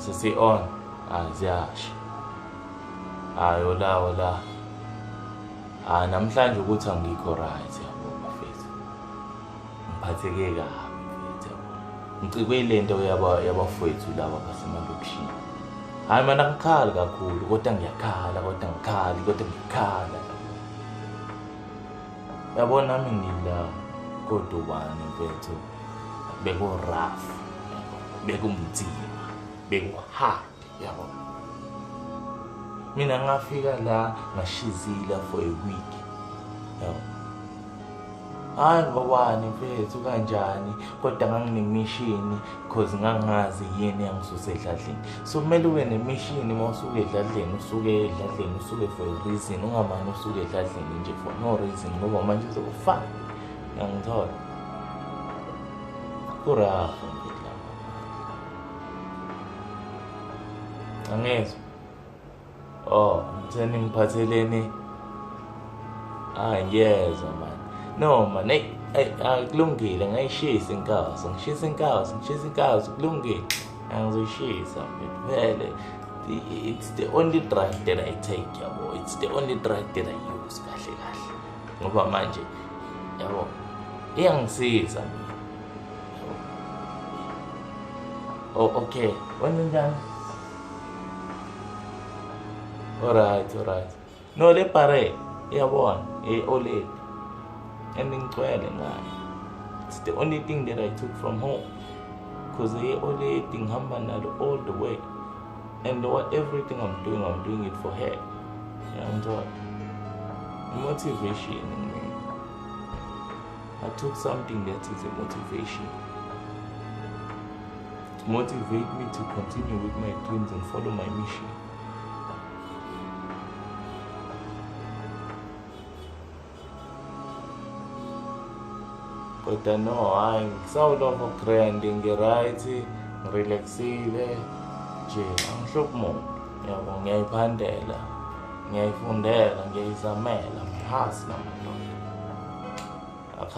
sesi-on ziyasha. Hayi ola namhlanje ukuthi angikho right yabo bafethu, ngiphatheke kabi mfethu yabo, ngicikwe lento yabafowethu laba basemalokishini. Hayi mana ngikhali kakhulu kodwa ngiyakhala yabona nami ngila kodubani mfethu, beku-rough, bekunzima, beku-hard yabo. Mina ngafika la ngashizila for a week yabo. Hayi ngobani mfethu kanjani, kodwa nganginemishini cause ngangazi yini yangisuse edladleni. So kumele ube nemishini mawusuka edladleni, usuke for a reason, ungamane usuke edladleni nje for no reason ngoba manje uzokufana. Ngiyangithola kurafa mfethu lama, angezwa. Ngitheni ngiphatheleni? Ngiyezwa man. No man, kulungile ngayishisa inkawu, ngishisa inkawu kulungile. Angizoyishisa vele. It's the only drug that I take yabo. It's the only drug that I use kahle. Ngoba manje yabo iyangisiza mina. Okay. Wenzenjani? Alright. No le pare yabona oled engicwele ngayo. It's the only thing that I took from home, because oled ngihamba nalo all the way, and everything I'm doing it for her. Ngiyangithola motivation in me. I took something that is a motivation to motivate me to continue with my dreams and follow my mission. Kodwa no, hayi ngisawulova grande, ngi-right, ngirelaxile nje, angihluphi muntu yabo. Ngiyayiphandela, ngiyayifundela, ngiyayizamela, ngihasi namadoda.